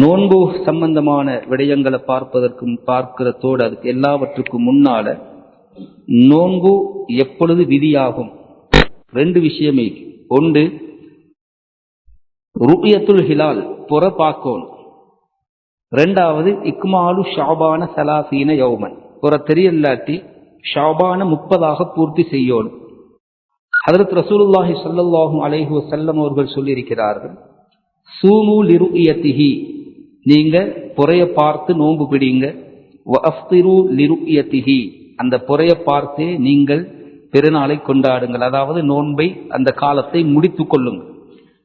நோன்பு சம்பந்தமான விடயங்களை பார்க்கிறதோடு அதுக்கு எல்லாவற்றுக்கும் முன்னால நோன்பு எப்பொழுது விதியாகும்? ரெண்டு விஷயமே. ஒன்று, ருபியத்துல் ஹிலால் புற பார்க்கணும். ரெண்டாவது, இக்மாலு ஷாபான சலாசீன யௌமன் புற தெரியல்லாட்டி ஷாபான 30 பூர்த்தி செய்யணும். ஹதரத் ரசூலுல்லாஹி ஸல்லல்லாஹு அலைஹி வஸல்லம் அவர்கள் சொல்லியிருக்கிறார்கள், சூமு லிருயதிஹி, நீங்க புறைய பார்த்து நோன்பு பிடிங்க. வஅஃப்திரு லிருயதிஹி, அந்த புறைய பார்த்தே நீங்கள் பெருநாளை கொண்டாடுங்கள், அதாவது நோன்பை அந்த காலத்தை முடித்துக் கொள்ளுங்கள்.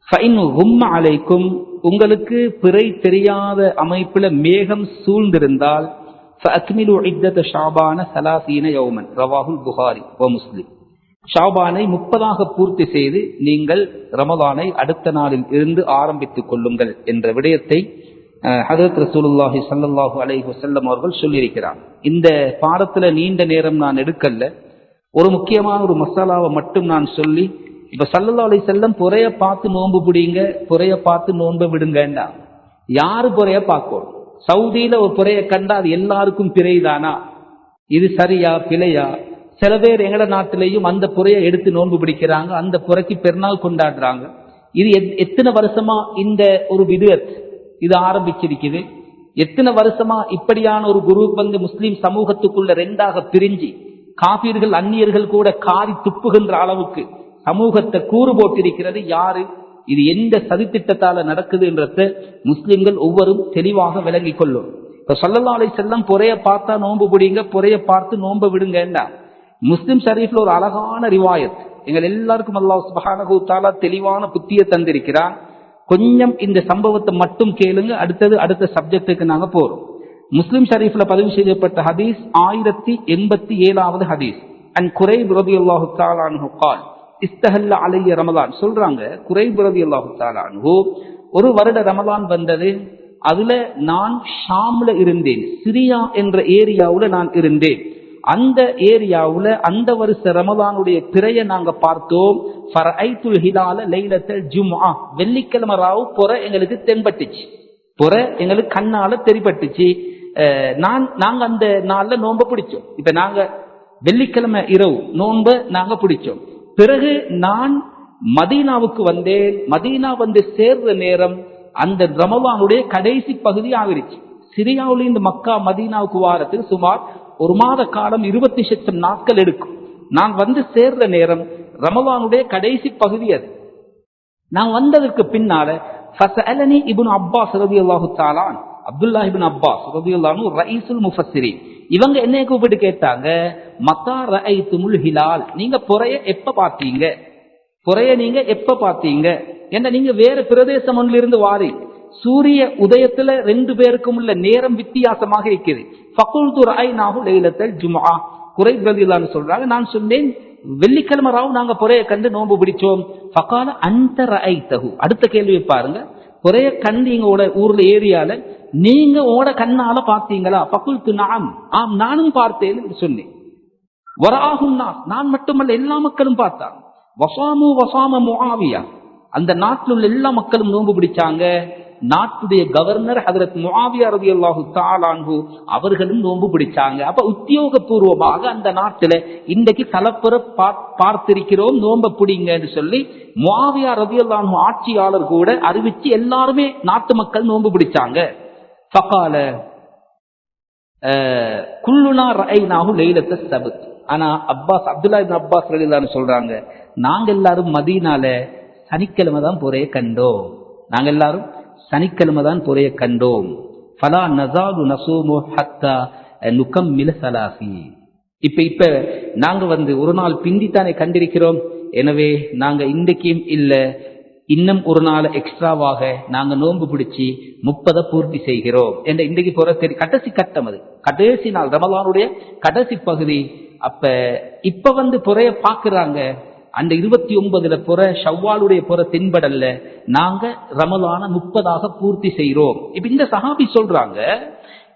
ஃபைன் கும்ம அலைக்கும், உங்களுக்கு பிறை தெரியாத அமைப்புல மேகம் சூழ்ந்திருந்தால் ஃபஅக்மிலு இத்தத ஷாபான ஸலாஸீன யௌமன் ரவாஹுல் புகாரி வ முஸ்லிம். ஷாபானை 30 பூர்த்தி செய்து நீங்கள் ரமலானை அடுத்த நாளில் இருந்து ஆரம்பித்துக் கொள்ளுங்கள் என்ற விடயத்தை ஹதரத் ரசூலுல்லாஹி ஸல்லல்லாஹு அலைஹி வஸல்லம் அவர்கள் சொல்லியிருக்கிறார். இந்த பாடத்துல நீண்ட நேரம் நான் எடுக்கல, ஒரு முக்கியமான ஒரு மசாலாவை மட்டும் நான் சொல்லி, இப்ப ஸல்லல்லாஹு அலைஹி வஸல்லம் புறைய பார்த்து நோன்பு பிடிங்க, புறைய பார்த்து நோன்பு விடுங்கண்டா. யாரு புறைய பார்க்கணும்? சவுதியில ஒரு புறைய கண்டா அது எல்லாருக்கும் பிறைதானா? இது சரியா பிழையா? சில பேர் எங்கட நாட்டிலையும் அந்த புறையை எடுத்து நோன்பு பிடிக்கிறாங்க, அந்த புறைக்கு பெருநாள் கொண்டாடுறாங்க. இது எத்தனை வருஷமா இந்த ஒரு விதத் இது ஆரம்பிச்சிருக்குது? எத்தனை வருஷமா இப்படியான ஒரு குரூப் வந்து முஸ்லிம் சமூகத்துக்குள்ள 2ஆக பிரிஞ்சு காபீர்கள் அந்நியர்கள் கூட காரி துப்புகின்ற அளவுக்கு சமூகத்தை கூறு போட்டிருக்கிறது யாரு? இது எந்த சதித்திட்டத்தால நடக்குது என்றத முஸ்லிம்கள் ஒவ்வொரும் தெளிவாக விளங்கி கொள்ளும். இப்ப ஸல்லல்லாஹு அலைஹி வஸல்லம் புறைய பார்த்தா நோன்பு பிடிங்க, புறைய பார்த்து நோன்பு விடுங்கண்டா. முஸ்லிம் ஷரீஃப்ல ஒரு அழகான ரிவாயத் எங்கள் எல்லாருக்கும் அல்லாஹ் சுப்ஹானஹு வ தஆலா தெளிவான புத்தியை தந்திருக்கிறான். கொஞ்சம் இந்த சம்பவத்தை மட்டும் கேளுங்க, அடுத்த சப்ஜெக்டுக்கு நாங்க போறோம். முஸ்லிம் ஷரீஃப்ல பதிவு செய்யப்பட்ட ஹதீஸ் 1087வது ஹதீஸ். அன் குரைப் ரலியல்லாஹு தஆலா அன்ஹு قال இஸ்தஹல்ல அலைய ரமலான். சொல்றாங்க, குரைப் ரலியல்லாஹு தஆலா அன்ஹு, ஒரு வருட ரமலான் வந்தது, அதுல நான் ஷாம்ல இருந்தேன், சிரியா என்ற ஏரியாவுல நான் இருந்தேன். அந்த ஏரியாவுல அந்த வருஷ ரமலானுடைய பிறைய நாங்க பார்த்தோம். ஃபரைத்துல் ஹிலால லைலத்துல் ஜும்ஆ, வெள்ளிக்கிழமை ராவு புற எங்களுக்கு தென்பட்டுச்சு, புற எங்களுக்கு கண்ணால தெரிபட்டுச்சு. நாங்க அந்த நாள்ல நோன்ப பிடிச்சோம். இப்ப நாங்க வெள்ளிக்கிழமை இரவு நோன்ப நாங்க பிடிச்சோம். பிறகு நான் மதீனாவுக்கு வந்தேன். மதீனா வந்து சேர்ற நேரம் அந்த ரமலானுடைய கடைசி பகுதி ஆகிருச்சு. சிரியாவுல இந்த மக்கா மதீனாவுக்கு வாரத்துக்கு சுமார் 1 மாத காலம் 20 லட்சம் நாட்கள் எடுக்கும். நான் வந்து சேர்ற நேரம் ரமலானுடைய கடைசி பகுதி அது. நான் வந்ததற்கு பின்னால ஃபஸஅலனி இப்னு அப்பாஸ் ரலியல்லாஹு தஆலா, அப்துல்லாஹ் இப்னு அப்பாஸ் ரலியல்லாஹு அன்ஹு ரயீசுல் முஃபஸ்ஸிரீன், இவங்க என்னைய கூப்பிட்டு கேட்டாங்க, மத்தா ரஅய்துமுல் ஹிலால், நீங்க புறைய எப்ப பார்த்தீங்க? புறைய நீங்க எப்ப பார்த்தீங்க? என்ன நீங்க வேற பிரதேசம் ஒன்றில் இருந்து வாரி, சூரிய உதயத்துல 2 பேருக்கும் உள்ள நேரம் வித்தியாசமாக இருக்குது. ஃபகுல்து ரஅய்னாஹு லைலத்துல் ஜும்ஆ, குரைப் ரலியல்லாஹு அன்ஹு சொல்றாங்க, நான் சொன்னேன் வெள்ளிக்கிழமை ராவு நாங்க புறைய கண்டு நோன்பு பிடிச்சோம். ஃபகால அன்த ரஅய்தஹு, அடுத்த கேள்வி பாருங்க, புறைய கண்டீங்க ஊர்ல ஏரியால, நீங்க ஓட கண்ணால பார்த்தீங்களா? ஃபகுல்து நஅம், ஆம் நானும் பார்த்தேன் என்று சொன்னேன். வராஹுன் நாஸ், நான் மட்டுமல்ல எல்லா மக்களும் பார்த்தாங்க. வஸாமு வஸாம முஆவியா, அந்த நாட்டில் உள்ள எல்லா மக்களும் நோன்பு பிடிச்சாங்க. நாட்டுடைய கவர்னர் ஹஜ்ரத் முஆவியா ரலியல்லாஹு தஆலா அன்ஹு அவர்களும் நோன்பு பிடிச்சாங்க. அப்ப உத்தியோகபூர்வமாக அந்த நாட்டில இன்றைக்கு தலப்புற பார்த்திருக்கிறோம், நோன்பு பிடிங்கன்னு சொல்லி முஆவியா ரலியல்லாஹு அன்ஹு ஆட்சியாளர் கூட அறிவிச்சு எல்லாருமே நாட்டு மக்கள் நோன்பு பிடிச்சாங்க. ஃபகால குல்லுனா ரஅய்னாஹு லைலத்துஸ் சப்த். ஆனா அப்துல்லாஹ் இப்னு அப்பாஸ் ரலியல்லாஹு அன்ஹு சொல்றாங்க, நாங்க எல்லாரும் மதீனால சனிக்கிழமை தான் புறைய கண்டோம். நாங்க எல்லாரும் சனிக்கிழமை தான் புறைய கண்டோம். ஃபலா நஸாலு நஸூமு ஹத்தா நுகம்மில ஸலாஸி. இப்ப நாங்க வந்து ஒரு நாள் பிந்தித்தானே கண்டிருக்கிறோம், எனவே நாங்க இன்றைக்கும் இல்ல இன்னும் ஒரு நாள் எக்ஸ்ட்ராவாக நாங்க நோன்பு பிடிச்சி 30 பூர்த்தி செய்கிறோம் என்ற இன்றைக்கு போற கடைசி கட்டம், அது கடைசி நாள் ரமலானுடைய கடைசி பகுதி. இப்ப வந்து புறைய பாக்குறாங்க, அந்த 29 புற ஷவ்வாலுடைய புற தென்படல்ல, நாங்க ரமலான 30 பூர்த்தி செய்கிறோம். இப்ப இந்த சஹாபி சொல்றாங்க,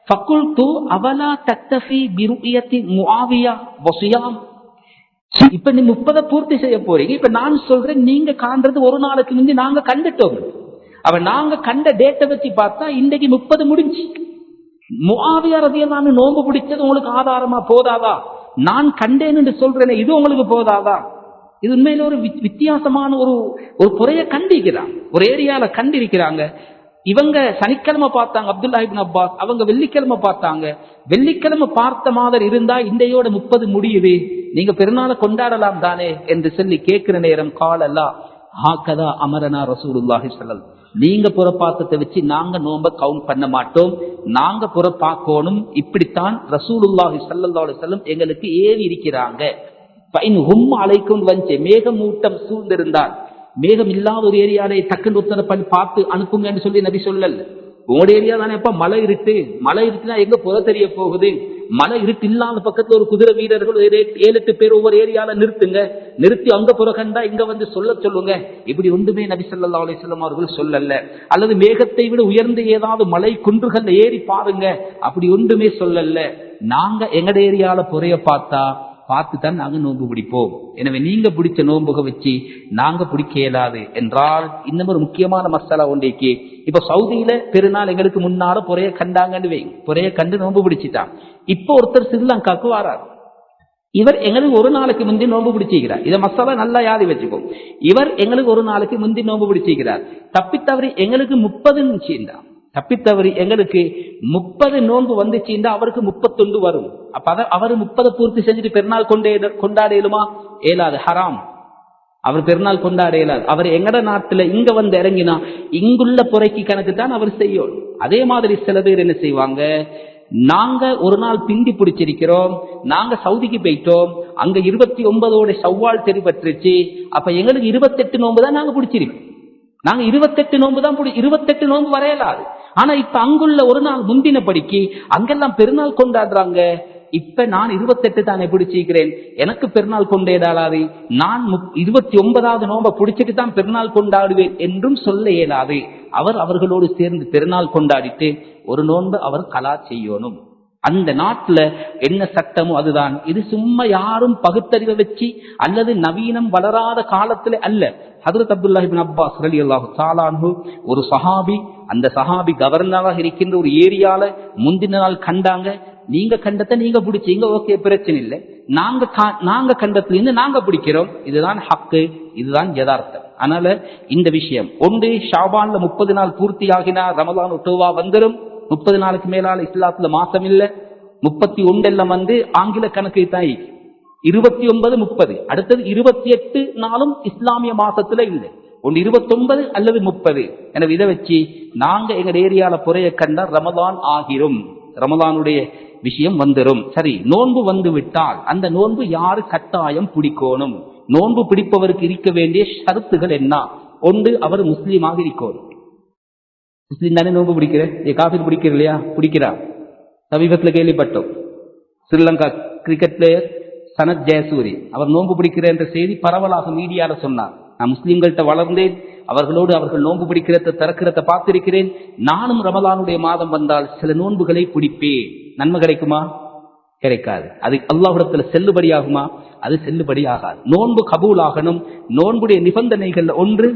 ஃபகுல்து அவலா தக்தஃபி பிருயத்தி முஆவியா வஸியாம். இப்ப நீ 30 பூர்த்தி செய்ய போறீங்க, இப்ப நான் சொல்றேன் நீங்க காண்றது ஒரு நாளுக்கு முந்தி நாங்க கண்டுட்டோம். அவன் நாங்க கண்ட டேட்டை வச்சு பார்த்தா இன்றைக்கு 30 முடிஞ்சு. முஆவியா ரலியல்லாஹு அன்ஹு நோன்பு பிடிச்சது உங்களுக்கு ஆதாரமா போதாதா? நான் கண்டேன் என்று சொல்றேன், இது உங்களுக்கு போதாதா? இது உண்மையில ஒரு வித்தியாசமான ஒரு குறைய கண்டிக்கிறாங்க, ஒரு ஏரியால கண்டிருக்கிறாங்க. இவங்க சனிக்கிழமை பார்த்தாங்க அப்துல்லாஹ் இப்னு அப்பாஸ், அவங்க வெள்ளிக்கிழமை பார்த்தாங்க. வெள்ளிக்கிழமை பார்த்த மாதிரி இருந்தா இன்றையோட 30 முடியுது, நீங்க பெருநாளை கொண்டாடலாம் தானே என்று சொல்லி கேட்கிற நேரம் காலல்லா ஹாகதா அமரனா ரசூலுல்லாஹி ஸல்லல்லாஹு, நீங்க புறப்பாத்தத்தை வச்சு நாங்க நோம்ப கவுண்ட் பண்ண மாட்டோம், நாங்க புறப்பாக்கணும், இப்படித்தான் ரசூலுல்லாஹி ஸல்லல்லாஹு அலைஹி வஸல்லம் எங்களுக்கு ஏவி இருக்கிறாங்க. அலைக்கும் வஞ்சே மேகமூட்டம் சூழ்ந்திருந்தால், மேகம் இல்லாத ஒரு ஏரியாலே டக்குன்னு உத்தரவு பண்ணி பார்த்து அனுப்புங்கன்னு சொல்லி நபி சொல்லல. உங்களோட ஏரியா தானே எப்ப மழை இருட்டுனா எங்க புற தெரிய போகுது? மழை இருட்டு இல்லாத பக்கத்துல ஒரு குதிரை வீரர்கள் 7-8 பேர் ஒவ்வொரு ஏரியால நிறுத்தி அங்க புறக்கண்டா இங்க வந்து சொல்லுங்க. இப்படி ஒன்றுமே நபி ஸல்லல்லாஹு அலைஹி வஸல்லம் அவர்கள் சொல்லல. அல்லது மேகத்தை விட உயர்ந்த ஏதாவது மலை குன்றுகள் ஏறி பாருங்க, அப்படி ஒன்றுமே சொல்லல. நாங்க எங்கட ஏரியால புறைய பார்த்துதான் நாங்க நோன்பு பிடிப்போம். எனவே நீங்க பிடிச்ச நோன்புக வச்சு நாங்க பிடிக்க இயலாது என்றால் இன்னும் ஒரு முக்கியமான மசாலா ஒன்றைக்கு. இப்ப சவுதியில பெருநாள் எங்களுக்கு முன்னால புறைய கண்டாங்கன்னு வை, புறைய கண்டு நோன்பு பிடிச்சிட்டான். இப்ப ஒருத்தர் ஸ்ரீலங்காக்கு வாரார், இவர் எங்களுக்கு ஒரு நாளைக்கு முந்தி நோன்பு பிடிச்சிக்கிறார். இதை மசாலா நல்லா யாதி வச்சுக்கோம். இவர் எங்களுக்கு ஒரு நாளைக்கு முந்தி நோன்பு பிடிச்சிக்கிறார். தப்பித்தவரி எங்களுக்கு 30 நிச்சயம், தப்பித்தவரி எங்களுக்கு 30 நோன்பு வந்துச்சுன்னா அவருக்கு 31 வரும். அப்ப அவரு 30 பூர்த்தி செஞ்சுட்டு பெருநாள் கொண்டாட இயலுமா? ஏலாது, ஹராம். அவர் பெருநாள் கொண்டாட இயலாது. அவர் எங்கட நாட்டுல இங்க வந்து இறங்கினா இங்குள்ள புறைக்கு கணக்கு தான் அவர் செய்யணும். அதே மாதிரி சில பேர் என்ன செய்வாங்க, நாங்க ஒரு நாள் பிந்தி பிடிச்சிருக்கிறோம், நாங்க சவுதிக்கு போயிட்டோம், அங்க 29 ஷவ்வால் தெரிபற்றுச்சு, அப்ப எங்களுக்கு 28 நோன்பு தான் நாங்க பிடிச்சிருக்கோம். நாங்க 28 நோன்பு தான் 28 நோன்பு வரையலாது. ஆனா இப்ப அங்குள்ள ஒரு நாள் முந்தின படிக்கு அங்கெல்லாம் பெருநாள் கொண்டாடுறாங்க. இப்ப நான் 28 தானே பிடிச்சிருக்கிறேன், எனக்கு பெருநாள் கொண்டாடாது, நான் 29வது நோன்பை பிடிச்சிட்டு தான் பெருநாள் கொண்டாடுவேன் என்றும் சொல்ல இயலாது. அவர்களோடு சேர்ந்து பெருநாள் கொண்டாடிட்டு ஒரு நோன்பு அவர் கலா செய்யணும். அந்த நாட்டுல என்ன சட்டமோ அதுதான். இது சும்மா யாரும் பகுத்தறிவை வச்சு அல்லது நவீனம் வளராத காலத்துல அல்ல. ஹஜ்ரத் அப்துல்லாஹ் இப்னு அப்பாஸ் ரலியல்லாஹு தஆலா அன்ஹு ஒரு சஹாபி, அந்த சஹாபி கவர்னராக இருக்கின்ற ஒரு ஏரியால முந்தின நாள் கண்டாங்க. நீங்க கண்டத்தை நீங்க பிடிச்சீங்க, ஓகே, பிரச்சனை இல்லை. நாங்க கண்டத்துல இருந்து நாங்க பிடிக்கிறோம், இதுதான் ஹக்கு, இதுதான் யதார்த்தம். அதனால இந்த விஷயம் ஒன்று, ஷாபான்ல 30 நாள் பூர்த்தி ஆகினா ரமலான் ஒட்டுவா வந்துடும். 30 நாளுக்கு மேலால இஸ்லாத்துல மாசம் இல்ல. 31 எல்லாம் வந்து ஆங்கில கணக்கு தான் 29, 30, அடுத்தது 28 நாளும் இஸ்லாமிய மாசத்துல இல்லை. ஒன்று 29 அல்லது 30. எனவே இதை வச்சு நாங்க எங்க ஏரியால புறைய கண்டா ரமலான் ஆகிரும், ரமலானுடைய விஷயம் வந்துடும். சரி, நோன்பு வந்து விட்டால் அந்த நோன்பு யாரு கட்டாயம் பிடிக்கணும்? நோன்பு பிடிப்பவருக்கு இருக்க வேண்டிய ஷரத்துகள் என்ன? ஒன்று, அவர் முஸ்லீமாக இருக்கணும். முஸ்லீம் தானே நோன்பு பிடிக்கிறேன், காஃபிர் பிடிக்கிற இல்லையா? பிடிக்கிறார். சமீபத்துல கேள்விப்பட்டோம், ஸ்ரீலங்கா கிரிக்கெட் பிளேயர் சனத் ஜெயசூரி அவர் நோன்பு பிடிக்கிற என்ற செய்தி பரவலாக மீடியால சொன்னார். நான் முஸ்லீம்கள்ட்ட வளர்ந்தேன், அவர்கள் நோன்பு பிடிக்கிறத திறக்கிறத பார்த்திருக்கிறேன். நானும் ரமலானுடைய மாதம் வந்தால் சில நோன்புகளை பிடிப்பேன். நன்மை கிடைக்குமா? கிடைக்காது. அது அல்லாஹ்விடத்துல செல்லுபடியாகுமா? அது செல்லுபடி ஆகாது. நோன்பு கபூல் ஆகணும். நோன்புடைய நிபந்தனைகள் ஒன்று,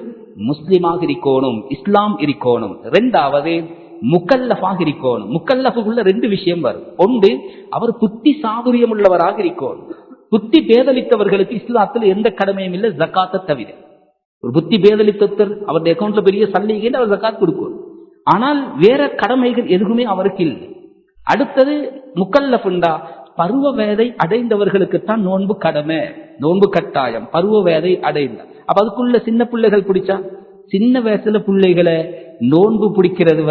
முஸ்லிமாக இருக்கணும், இஸ்லாம் இருக்கணும். இரண்டாவது, முக்கல்லஃபாக இருக்கணும். முக்கல்லஃபுக்குள்ள 2 விஷயம் வரும். ஒன்று, அவர் புத்தி சாதுரியம் உள்ளவராக இருக்கணும். புத்தி பேதலித்தவர்களுக்கு இஸ்லாத்தில் எந்த கடமையும் இல்லை, ஜக்காத்தை தவிர. ஒரு புத்தி பேதலித்தவர் அவருடைய அக்கௌண்ட்ல பெரிய சல்லிகைன்னு அவர் ஜக்காத் கொடுக்கணும். ஆனால் வேற கடமைகள் எதுவுமே அவருக்கு இல்லை. அடுத்தது முக்கல்லஃபுண்டா, பருவ வயதை அடைந்தவர்களுக்குத்தான் நோன்பு கடமை, நோன்பு கட்டாயம். பருவ வயதை அடைந்த, அப்ப அதுக்குள்ள சின்ன பிள்ளைகள் பிடிச்சா, சின்ன வயசுல பிள்ளைகளை நோன்பு பிடிக்கிறது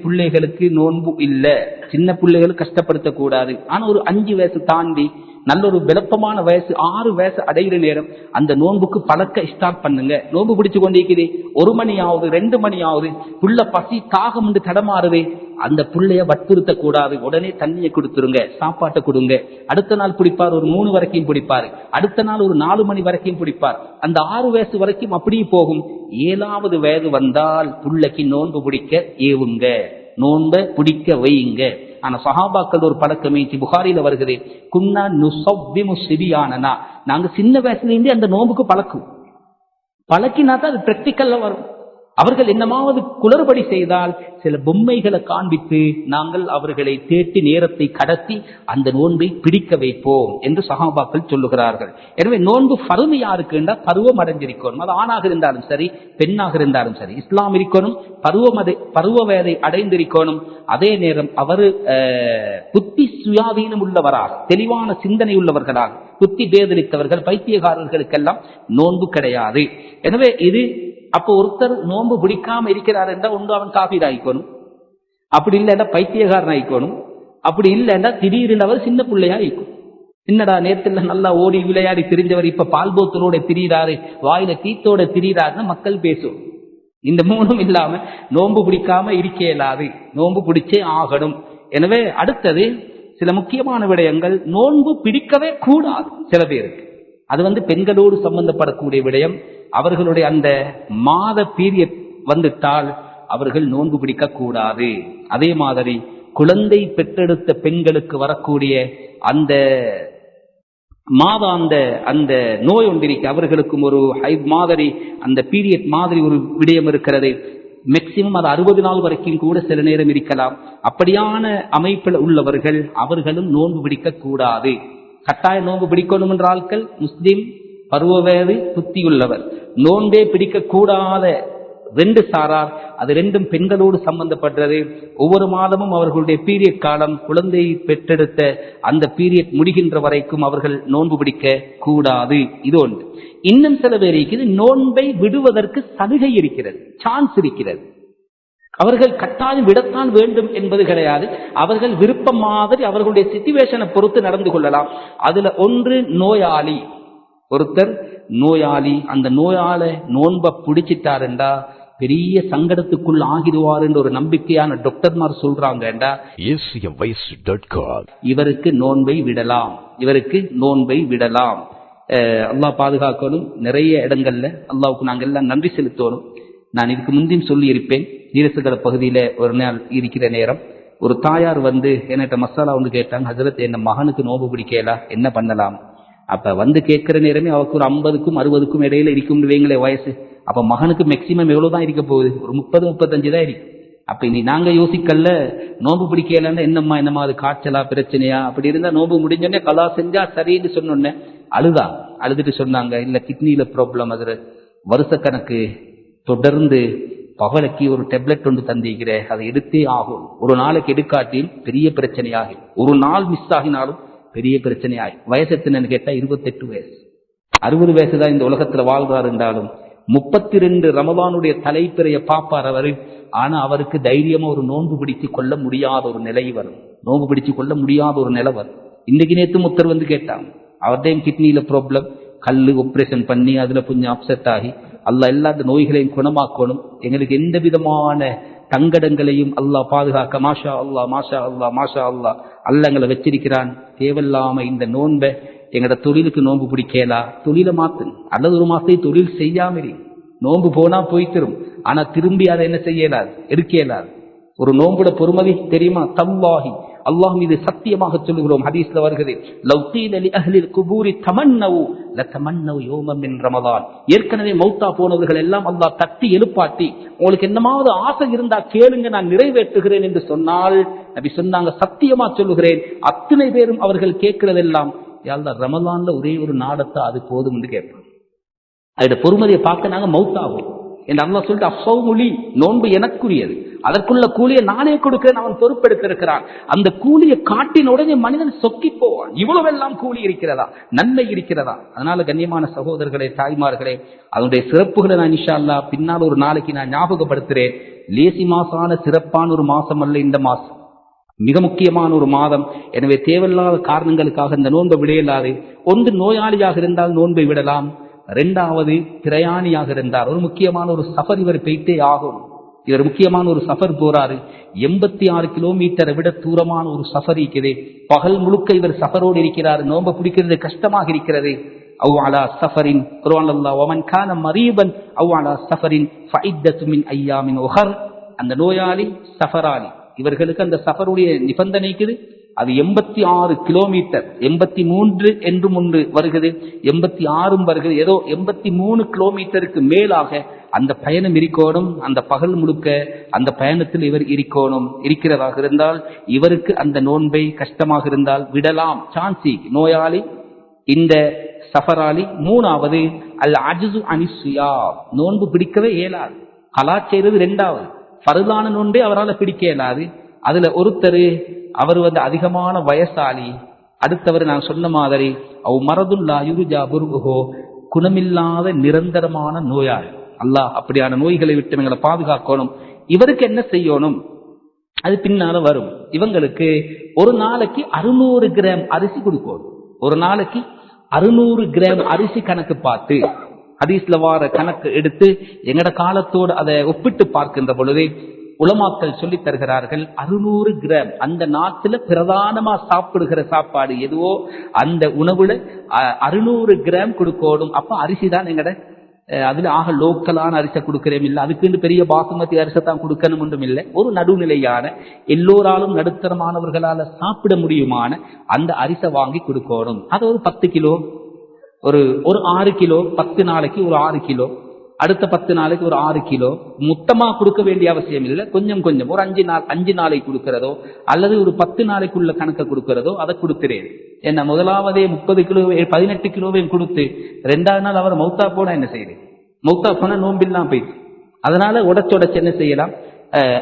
பிள்ளைகளுக்கு நோன்பு இல்ல. சின்ன பிள்ளைகள் கஷ்டப்படுத்த கூடாது. ஆனா ஒரு 5 வயசு தாண்டி நல்ல ஒரு விளப்பமான வயசு 6 வயசு அடைகிற நேரம் அந்த நோன்புக்கு பழக்க ஸ்டார்ட் பண்ணுங்க. நோன்பு பிடிச்சு கொண்டிருக்கிறே, 1 மணி ஆகுது, 2 மணி ஆகுது, புள்ள பசி தாகம் என்று தடமாறுது, அந்த புள்ளைய வற்புறுத்த கூடாது. உடனே தண்ணியை கொடுத்துருங்க, சாப்பாட்டை கொடுங்க. அடுத்த நாள் பிடிப்பார், ஒரு 3 வரைக்கும் பிடிப்பார். அடுத்த நாள் ஒரு 4 மணி வரைக்கும் பிடிப்பார். அந்த 6 வயசு வரைக்கும் அப்படியே போகும். 7வது வயது வந்தால் புள்ளைக்கு நோன்பு பிடிக்க ஏவுங்க, நோன்பை பிடிக்க வையுங்க. ஆனா சஹாபாக்கள் ஒரு பழக்கமே, புகாரில வருகிறது, குன்னா நுஸவ்விமு சிபியானனா, நாங்க சின்ன வயசுல இருந்தே அந்த நோன்புக்கு பழக்கினா தான் அது பிராக்டிக்கல்ல வரும். அவர்கள் என்னமாவது குளறுபடி செய்தால் சில பொம்மைகளை காண்பித்து நாங்கள் அவர்களை தேட்டி நேரத்தை கடத்தி அந்த நோன்பை பிடிக்க வைப்போம் என்று சஹாபாக்கள் சொல்லுகிறார்கள். எனவே நோன்பு ஃபர்து யாருக்கு என்றால் பருவம் அடைஞ்சிருக்கணும். அது ஆணாக இருந்தாலும் சரி, பெண்ணாக இருந்தாலும் சரி. இஸ்லாம் இருக்கணும், பருவ வயதை அடைந்திருக்கணும். அதே நேரம் அவர் புத்தி சுயாதீனம் உள்ளவராக, தெளிவான சிந்தனை உள்ளவர்களாக, புத்தி பேதலித்தவர்கள் பைத்தியகாரர்களுக்கெல்லாம் நோன்பு கிடையாது. எனவே இது அப்போ ஒருத்தர் நோன்பு பிடிக்காம இருக்கிறார் என்றால் ஒன்று அவன் காபீர் ஆயிக்கணும், அப்படி இல்லைன்னா பைத்தியகாரன் ஆயிக்கணும், அப்படி இல்லைன்னா திடீர்னு அவர் சின்ன பிள்ளையா ஆயிக்கும். என்னடா நேரத்தில் நல்லா ஓடி விளையாடி திரிஞ்சவர் இப்ப பால் போத்தலோட திரியிறாரு, வாயில தீத்தோட திரியிறாருன்னு மக்கள் பேசும். இந்த மூணும் இல்லாம நோன்பு பிடிக்காம இருக்க இயலாது, நோன்பு பிடிச்சே ஆகணும். எனவே அடுத்தது சில முக்கியமான விடயங்கள். நோன்பு பிடிக்கவே கூடாது சில பேருக்கு. அது பெண்களோடு சம்பந்தப்படக்கூடிய விடயம். அவர்களுடைய அந்த மாத பீரியட் வந்துட்டால் அவர்கள் நோன்பு பிடிக்க கூடாது. அதே மாதிரி குழந்தை பெற்றெடுத்த பெண்களுக்கு வரக்கூடிய அந்த மாத அந்த நோய் ஒன்றிருக்கு, அவர்களுக்கும் ஒரு ஹைட் மாதிரி அந்த பீரியட் மாதிரி ஒரு விடயம் இருக்கிறது. மேக்சிமம் அது 60 நாள் வரைக்கும் கூட சில நேரம் இருக்கலாம். அப்படியான அமைப்பில் உள்ளவர்கள் அவர்களும் நோன்பு பிடிக்க கூடாது. கட்டாய நோன்பு பிடிக்கணும் என்ற ஆட்கள் முஸ்லிம், பருவவயது, புத்தி உள்ளவர். நோன்பே பிடிக்க கூடாத 2 சாரார், அது 2ம் பெண்களோடு சம்பந்தப்பட்டது. ஒவ்வொரு மாதமும் அவர்களுடைய பீரியட் காலம், குழந்தை பெற்றெடுத்த அந்த பீரியட் முடிகின்ற வரைக்கும் அவர்கள் நோன்பு பிடிக்க கூடாது. இது ஒன்று. இன்னும் சில பேர் இருக்கிறது, நோன்பை விடுவதற்கு சலுகை இருக்கிறது, சான்ஸ் இருக்கிறது. அவர்கள் கட்டாயம் விடத்தான் வேண்டும் என்பது கிடையாது. அவர்கள் விருப்பம் மாதிரி அவர்களுடைய சிச்சுவேஷனை பொறுத்து நடந்து கொள்ளலாம். அதுல ஒன்று நோயாளி. ஒருத்தர் நோயாளி, அந்த நோயால நோன்பை பிடிச்சிட்டாருண்டா பெரிய சங்கடத்துக்குள் ஆகிடுவார் என்ற ஒரு நம்பிக்கையான டாக்டர்மார் சொல்றாங்கடா, இவருக்கு நோன்பை விடலாம், இவருக்கு நோன்பை விடலாம். அல்லாஹ் பாதுகாக்கணும். நிறைய இடங்கள்ல அல்லாஹ்வுக்கு நாங்கள் எல்லாம் நன்றி செலுத்தணும். நான் இதுக்கு முந்தியும் சொல்லி இருப்பேன். நீரசுகர பகுதியில ஒரு நாள் இருக்கிற நேரம் ஒரு தாயார் என்கிட்ட மசாலா கேட்டாங்க, ஹஜரத் என்ன மகனுக்கு நோன்பு பிடிக்கலா, என்ன பண்ணலாம்? அப்ப கேட்கிற நேரமே அவருக்கு ஒரு 50க்கும் 60க்கும் இடையில இருக்கும் வைங்களே வயசு. அப்ப மகனுக்கு மேக்சிமம் எவ்வளவுதான் இருக்க போகுது? ஒரு 30-35 தான் இருக்கு. அப்ப இனி நாங்க யோசிக்கல, நோன்பு பிடிக்கலன்னா என்னம்மா அது காய்ச்சலா பிரச்சனையா? அப்படி இருந்தா நோன்பு முடிஞ்சோடனே கலா செஞ்சா சரின்னு சொன்னோன்னே அழுதுட்டு சொன்னாங்க, இல்ல கிட்னியில ப்ராப்ளம், அது வருஷக்கணக்கு தொடர்ந்து பகலைக்கு ஒரு டேப்லெட் ஒன்று தந்திக்கிற, அதை எடுத்தே ஆகும். ஒரு நாளைக்கு எடுக்காட்டியும் பெரிய பிரச்சனையாகும். ஒரு நாள் மிஸ் ஆகினாலும் பெரிய பிரச்சனையாகும். வயசு எத்தனைன்னு கேட்டா 28 வயசு. 60 வயசு தான் இந்த உலகத்துல வாழ்றாரு என்றாலும் 32 ரமலானுடைய தலைப்பிறைய பாப்பார் அவரு. ஆனா அவருக்கு தைரியமா ஒரு நோன்பு பிடிச்சு கொள்ள முடியாத ஒரு நிலை வரும். நோன்பு பிடிச்சு கொள்ள முடியாத ஒரு நிலை வரும். இன்னைக்கு நேத்து முத்தர் கேட்டாங்க, அவர்தான் கிட்னியில ப்ராப்ளம், கல்லு ஆபரேஷன் பண்ணி அதுல கொஞ்சம் அப்செட் ஆகி அல்லாஹ் எல்லா நோய்களையும் குணமாக்கணும், எங்களுக்கு எந்த விதமான தங்கடங்களையும் அல்லாஹ் பாதுகாக்க மாஷா அல்லாஹ் மாஷா அல்லாஹ் மாஷா அல்லாஹ் அல்லங்களை வச்சிருக்கிறான். தேவையில்லாம இந்த நோன்பை எங்கட தொழிலுக்கு நோன்பு பிடிக்கலா, தொழிலை மாத்து, அல்லது ஒரு மாசத்தை தொழில் செய்யாம நோன்பு போனா போய்த்திரும். ஆனா திரும்பி அதை என்ன செய்யலாது, எடுக்கலாது. ஒரு நோன்புட பொறுமதி தெரியுமா? தல்லாஹி, அல்லாஹ் மீது சத்தியமாக சொல்லுகிறோம், ஹதீஸ்ல வருகிறது, லவ் கீல லி அஹ்லில் குபூரி தமன்னவு லதமன்னவு யௌமன் மின் ரமலான். ஏற்கனவே மௌத்தா போனவர்கள் எல்லாம் அல்லாஹ் தட்டி எழுப்பாட்டி, உங்களுக்கு என்னமாவது ஆசை இருந்தா கேளுங்க, நான் நிறைவேற்றுகிறேன் என்று சொன்னால், நபி சொன்னாங்க, சத்தியமா சொல்லுகிறேன், அத்தனை பேரும் அவர்கள் கேட்கிறதெல்லாம், யாழ்லா ரமலான்ல ஒரே ஒரு நாடத்தை அது போதும் என்று கேட்பாங்க. அதோட பொறுமதியை பார்க்க நாங்க மௌத்தாகும் என்று அல்லாஹ் சொல்லிட்டு, அஃபௌமுலி, நோன்பு எனக்குரியது, அதற்குள்ள கூலியை நானே கொடுக்கிறேன், அவன் பொறுப்பெடுத்திருக்கிறான். அந்த கூலியை காட்டின உடனே மனிதன் சொக்கி போவான். இவ்வளவெல்லாம் கூலி இருக்கிறதா, நன்மை இருக்கிறதா? அதனால கண்ணியமான சகோதரர்களே, தாய்மார்களே, அதனுடைய சிறப்புகளை நான் இன்ஷா அல்லாஹ் பின்னால் ஒரு நாளைக்கு நான் ஞாபகப்படுத்துறேன். லேசி மாசான சிறப்பான ஒரு மாசம் அல்ல இந்த மாசம், மிக முக்கியமான ஒரு மாதம். எனவே தேவையில்லாத காரணங்களுக்காக இந்த நோன்பை விடையில்லாது. ஒன்று நோயாளியாக இருந்தால் நோன்பை விடலாம். 2வது பிரயாணியாக இருந்தார், ஒரு முக்கியமான ஒரு சஃபர் இவர் போயிட்டே ஆகும். இவர் முக்கியமான ஒரு சஃபர் போறாரு, 86 கிலோமீட்டரை விட தூரமான ஒரு சஃபர் இருக்கிறது. பகல் முழுக்க இவர் சஃபரோடு இருக்கிறார், நோன்பை பிடிக்கிறது கஷ்டமாக இருக்கிறது. அவ் அலா சஃபரின், குர்ஆன்ல அல்லாஹ் வமன் கான மரீபன் அவ் அலா சஃபரின் ஃபஇத்தத்து மின் அய்யாமின் உஹர். அந்த நோயாளி, சஃபராளி, இவர்களுக்கு அந்த சஃபருடைய நிபந்தனைக்குது, அது 86 கிலோமீட்டர், 83 என்றும் ஒன்று வருகிறது, 86 வருகிறது, ஏதோ 83 கிலோமீட்டருக்கு மேலாக அந்த பயணம் இருக்கணும். அந்த பகல் முழுக்க அந்த பயணத்தில் இவர் இருக்கிறதாக இருந்தால் இவருக்கு அந்த நோன்பை கஷ்டமாக இருந்தால் விடலாம், சான்சி நோயாளி இந்த சஃபராலி. மூணாவது அல் அஜ்ஸு அனிஸ்ஸியா, நோன்பு பிடிக்கவே இயலாது, கலா செய்யறது. இரண்டாவது ஃபர்லான நோன்பே அவரால் பிடிக்க இயலாது. அதுல ஒருத்தர் அவர் அதிகமான வயசாளி, அடுத்தவர் நான் சொன்ன மாதிரி அவ் மரதுல்லா யுருஜா புர்ஹோ, குணமில்லாத நிரந்தரமான நோயாளி. அல்லாஹ் அப்படியான நோய்களை விட்டு எங்களை பாதுகாக்கணும். இவருக்கு என்ன செய்யணும் அது பின்னால வரும். இவங்களுக்கு ஒரு நாளைக்கு 600 கிராம் அரிசி கொடுக்கணும். ஒரு நாளைக்கு 600 கிராம் அரிசி கணக்கு பார்த்து ஹதீஸ்ல வார கணக்கு எடுத்து எங்கட காலத்தோடு அதை ஒப்பிட்டு பார்க்கின்ற பொழுது உலமாக்கள் சொல்லி தருகிறார்கள், 600 கிராம் அந்த நாட்டுல பிரதானமா சாப்பிடுகிற சாப்பாடு எதுவோ அந்த உணவுல 600 கிராம் கொடுக்கணும். அப்ப அரிசி தான் எங்கட அதுல ஆக லோக்கலான அரிசை கொடுக்கிறேன் இல்லை, அதுக்கு பெரிய பாசுமதி அரிசை தான் கொடுக்கணும் ஒன்றும் இல்லை. ஒரு நடுநிலையான எல்லோராலும் நடுத்தரமானவர்களால சாப்பிட முடியுமான அந்த அரிசை வாங்கி கொடுக்கணும். அது ஒரு 10 கிலோ, ஒரு 6 கிலோ, 10 நாளைக்கு ஒரு 6 கிலோ, அடுத்த 10 நாளைக்கு ஒரு 6 கிலோ. மொத்தமா கொடுக்க வேண்டிய அவசியம் இல்லை, கொஞ்சம் கொஞ்சம் ஒரு 5 நாளைக்கு கொடுக்கிறதோ அல்லது ஒரு 10 நாளைக்குள்ள கணக்கை கொடுக்கிறதோ அதை கொடுக்கிறேன். என்ன முதலாவதே 30 கிலோ 18 கிலோவையும் கொடுத்து 2வது நாள் அவர் மௌத்தா போனா என்ன செய்யுது? மௌத்தா போனா நோம்பில்லாம் போயிடுச்சு. அதனால உடச்சுடச்சு என்ன செய்யலாம்,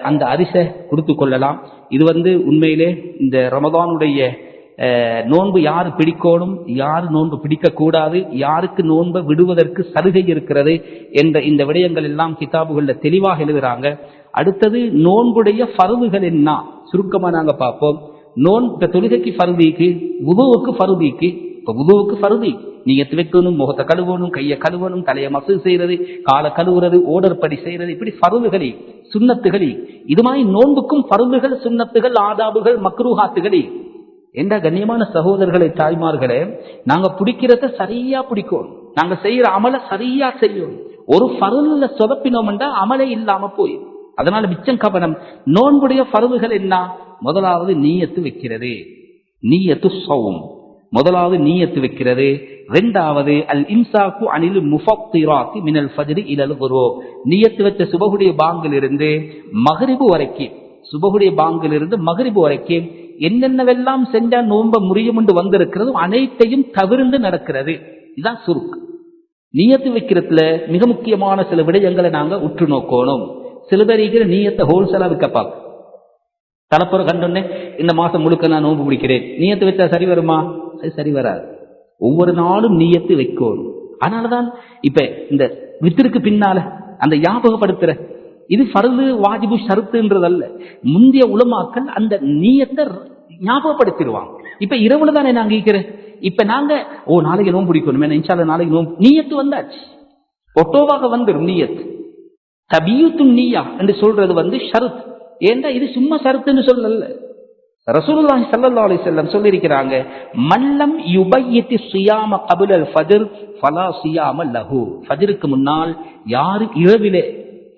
அந்த அரிசை கொடுத்து கொள்ளலாம். இது உண்மையிலே இந்த ரமதானுடைய நோன்பு யாரு பிடிக்கணும், யாரு நோன்பு பிடிக்க கூடாது, யாருக்கு நோன்பை விடுவதற்கு சலுகை இருக்கிறது என்ற இந்த விடயங்கள் எல்லாம் கிதாபுகள்ல தெளிவாக எழுதுறாங்க. அடுத்தது நோன்புடைய ஃபர்துகள் என்ன சுருக்கமா நாங்க பார்ப்போம். நோன்பு தொழுகைக்கு ஃபர்திக்கு, வுதுவுக்கு ஃபர்திக்கு. இப்ப வுதுவுக்கு ஃபர்தி நீயத்து வைக்கணும், முகத்தை கழுவணும், கையை கழுவணும், தலையை மசூ செய்யறது, காலை கழுவுறது, ஓடர் படி செய்யறது, இப்படி ஃபர்துகளி சுன்னத்துகளி. இது மாதிரி நோன்புக்கும் ஃபர்துகள், சுன்னத்துகள், ஆதாபுகள், மக்ரூஹாத்துகளி. என்ற கண்ணியமான சகோதரர்களை தாய்மார்களே, நாங்க பிடிக்கிறத சரியா பிடிக்கும், நாங்க செய்யற அமலை சரியா செய்யும். ஒரு ஃபர்துல சொதப்பினோம்டா அமலே இல்லாம போய். அதனால மிச்சம் கவனம். நோன்புடைய ஃபர்துகள் என்ன? முதலாவது நீயத்து வைக்கிறது, நீயத்து ஸௌம், முதலாவது நீயத்து வைக்கிறது. இரண்டாவது அல் இம்சாக்கு அனில் முஃபத்திராத்தி மினல் ஃபஜ்ரி இலல் குரூப், நீயத்து வச்ச சுபஹுடைய பாங்கில் இருந்து மக்ரிபு வரைக்கும், சுபஹுடைய பாங்கில் இருந்து மக்ரிபு வரைக்கும் என்னென்னவெல்லாம் செஞ்சா நோன்ப முறியும் என்று வந்திருக்கிறதும் அனைத்தையும் தவிர்த்து நடக்கிறது. இதுதான் சுருக்கு. நீயத்து வைக்கிறதுல மிக முக்கியமான சில விடயங்களை நாங்க உற்று நோக்கணும். சில பேர் நீயத்தை ஹோல்சேலா விற்கப்பாங்க. தலைப்புற கண்டோன்னே இந்த மாசம் முழுக்க நான் நோன்பு பிடிக்கிறேன், நீயத்து வச்சா சரி வருமா? அது சரி வராது. ஒவ்வொரு நாளும் நீயத்து வைக்கணும். அதனாலதான் இப்ப இந்த வித்திற்கு பின்னால அந்த ஞாபகப்படுத்துற இது ஃபர்து வாஜிபு ஷருத்துன்றதல்ல. முந்தைய உலமாக்கள் அந்த நீயத்தை ஞாபகப்படுத்திடுவாங்க. இப்ப இரவுல தானே நாங்க இருக்கிறேன். இப்ப நாங்க நாளைக்கு நோன்பு பிடிக்கணும், இன்ஷால்லா நாளைக்கு நோன்பு, நீயத்து வந்தாச்சு, ஒட்டோவாக வந்துடும் நீயத்து. தபியூத்து நீயா என்று சொல்றது ஷருத். ஏண்டா இது சும்மா ஷருத்துன்னு சொல்லல. ரசூலுல்லாஹி ஸல்லல்லாஹு அலைஹி வஸல்லம் சொல்லி இருக்கிறாங்க, மல்லம் யுபய்யித்தி ஸியாம கப்லல் ஃபஜ்ர் ஃபலா ஸியாம லஹு. ஃபஜ்ருக்கு முன்னால் யாரு இரவிலே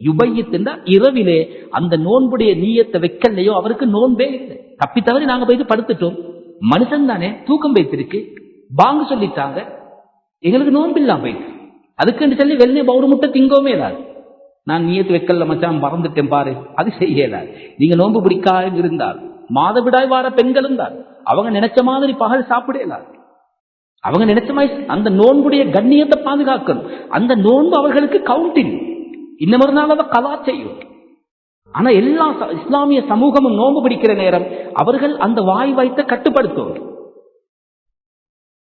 யுபய்யித்துண்டா இரவிலே அந்த நோன்புடைய நீயத்தை வைக்கலையோ அவருக்கு நோன்பே இல்லை. தப்பி தவறி நாங்க போயிட்டு படுத்துட்டோம், மனுஷன் தானே, தூக்கம் வைத்திருக்கு, பாங்கு சொல்லிட்டாங்க, எங்களுக்கு நோன்பு இல்லாம போயிட்டு அதுக்குன்னு சொல்லி வெள்ளை பவுரு முட்டை திங்கோமே இல்லாது. நான் நீயத்து வைக்கல மச்சான் மறந்துட்டேன் பாரு, அது செய்யலாது. நீங்க நோன்பு பிடிக்காம இருந்தால் மாதவிடாய் வார பெண்களும் தான் அவங்க நினைச்ச மாதிரி பகல் சாப்பிடலாது. அவங்க நினைச்ச மாதிரி அந்த நோன்புடைய கண்ணியத்தை பாதுகாக்கணும். அந்த நோன்பு அவர்களுக்கு கவுண்டிங், இன்னொரு நாள் அதை கலா செய்யும். ஆனா எல்லா இஸ்லாமிய சமூகமும் நோன்பு பிடிக்கிற நேரம் அவர்கள் அந்த வாய் வைத்த கட்டுப்படுத்தும்.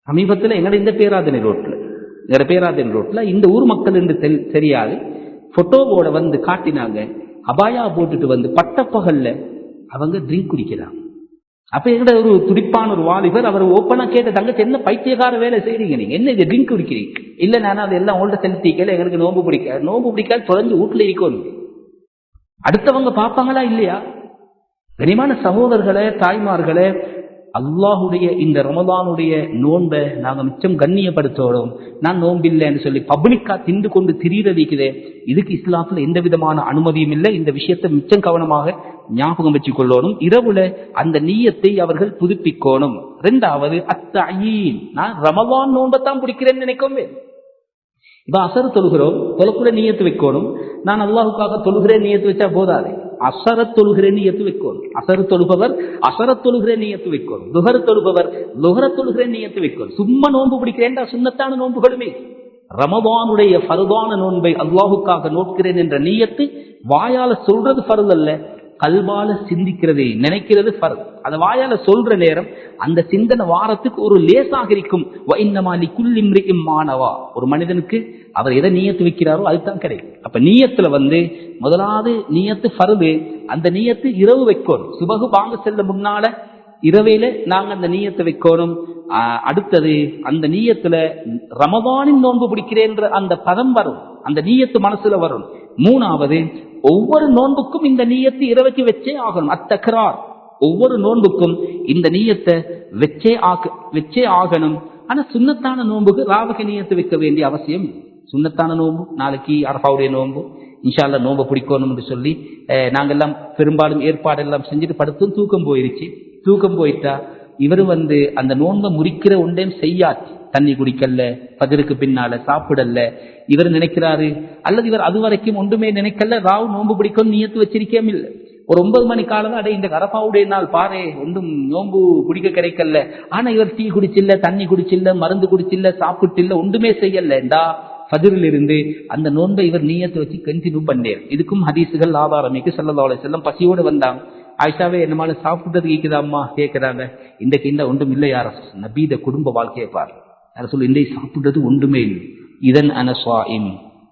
சமீபத்தில் எங்கட இந்த பேராதனை ரோட்ல இந்த ஊர் மக்கள் என்று தெரியாது போட்டோவோட காட்டினாங்க. அபாயா போட்டுட்டு பட்டப்பகல்ல அவங்க ட்ரிங்க் குடிக்கிறாங்க. அப்ப எங்கட ஒரு துடிப்பான ஒரு வாலிபர் அவர் ஓப்பனா கேட்ட, தங்கச்சி என்ன பைத்தியக்கார வேலை செய்றீங்க, நீங்க என்ன இது ட்ரிங்க் குடிக்கிறீங்க? இல்ல நான் அது எல்லாம் உங்கள்ட்ட செலுத்திக்கல, எங்களுக்கு நோன்பு பிடிக்காது தொடர்ந்து வீட்டுல இருக்கணும். அடுத்தவங்க பார்ப்பாங்களா இல்லையா? கனிமான சகோதரர்களே தாய்மார்களே, அல்லாஹுடைய இந்த ரமதானுடைய நோன்பை நாங்க மிச்சம் கண்ணியப்படுத்தோம். நான் நோம்பில்லைன்னு சொல்லி பப்ளிக்கா திண்டு கொண்டு திரியறதிக்குதே, இதுக்கு இஸ்லாத்துல எந்த விதமான அனுமதியும் இல்லை. இந்த விஷயத்தை மிச்சம் கவனமாக ஞாபகம் வச்சுக் கொள்ளணும். இரவுல அந்த நீயத்தை அவர்கள் புதுப்பிக்கணும். இரண்டாவது அத்தயீன், நான் ரமதான் நோன்பத்தான் பிடிக்கிறேன்னு நினைக்கவே. இப்ப அசர தொழுகிறோம், தொழக்குள்ள நீயத்து வைக்கணும். நான் அல்லாஹுக்காக தொழுகிறேன் நீயத்து வச்சா போதாது, அசர தொழுகிறேன் நீயத்து வைக்கணும். அசர தொழுபவர் அசர தொழுகிறேன் நீயத்து வைக்கணும். துஹர் தொழுபவர் துஹர தொழுகிறேன் நீயத்து வைக்கணும். சும்மா நோன்பு பிடிக்கிறேன் சுன்னத்தான நோன்புகளுமே. ரமதானுடைய ஃபர்தான நோன்பை அல்லாஹுக்காக நோக்கிறேன் என்ற நீயத்து வாயால சொல்றது ஃபர்து அல்ல, கல்வால சிந்திக்கிறது நினைக்கிறது ஃபர்து. அந்த வாயால சொல்ற நேரம் அந்த சிந்தனை வாரத்துக்கு ஒரு லேசாக இருக்கும். ஒரு மனிதனுக்கு அவர் எதை நீயத்து வைக்கிறாரோ அதுதான் கிடைக்கும். அப்ப நீயத்துல முதலாவது நீயத்து ஃபர்து. அந்த நீயத்து இரவு வைக்கணும். சுபகு வாங்க செல்ல முன்னால இரவையில நாங்க அந்த நீயத்தை வைக்கணும். அடுத்தது அந்த நீயத்துல ரமதானின் நோன்பு பிடிக்கிறேன்ற அந்த பதம் வரும், அந்த நீயத்து மனசுல வரும். மூணாவது ஒவ்வொரு நோன்புக்கும் இந்த நீயத்து இரவைக்கு வச்சே ஆகணும். அத்தக்கரார், ஒவ்வொரு நோன்புக்கும் இந்த நீயத்தை வச்சே ஆகணும். ஆனா சுன்னத்தான நோன்புக்கு ராவக நீயத்து வைக்க வேண்டிய அவசியம். சுன்னத்தான நோன்பு நாளைக்கு அரபாவுடைய நோன்பு இன்ஷா அல்லாஹ் நோன்பு பிடிக்கணும் என்று சொல்லி நாங்கெல்லாம் பெரும்பாலும் ஏற்பாடெல்லாம் செஞ்சுட்டு படுத்தும் தூக்கம் போயிருச்சு. தூக்கம் போயிட்டா இவர் அந்த நோன்பை முறிக்கிற ஒன்றையும் செய்யாச்சு. தண்ணி குடிக்கல, பஜருக்கு பின்னால சாப்பிடல. இவர் நினைக்கிறாரு, அல்லது இவர் அது வரைக்கும் ஒன்றுமே நினைக்கல, ராவு நோன்பு பிடிக்கும் நீயத்து வச்சிருக்கேன் இல்லை. ஒரு 9 மணி காலம் அடே இந்த அரபாவுடைய நாள் பாரு ஒன்றும் நோன்பு பிடிக்க கிடைக்கல. ஆனா இவர் டீ குடிச்சில்ல, தண்ணி குடிச்சில்ல, மருந்து குடிச்சில்ல, சாப்பிட்டில்ல, ஒன்றுமே செய்யலண்டா ஃபஜ்ரில் இருந்து அந்த நோன்பை இவர் நீயத்தை வச்சு கண்டினியூ பண்ணேன். இதுக்கும் ஹதீசுகள் ஆதாரமிக்கு ஸல்லல்லாஹு அலைஹி வஸல்லம் பசியோடு வந்தாங்க. ஆயிஷாவே என்னமால சாப்பிட்டது கேட்குதாம்மா கேட்கிறாங்க. இன்றைக்கு இந்த ஒன்றும் இல்லை யார நபீத குடும்ப வாழ்க்கையை பாரு. யார சொல்லு இன்றைக்கு சாப்பிட்டது ஒன்றுமே இல்லை. இதன் அனஸ்வாயிம்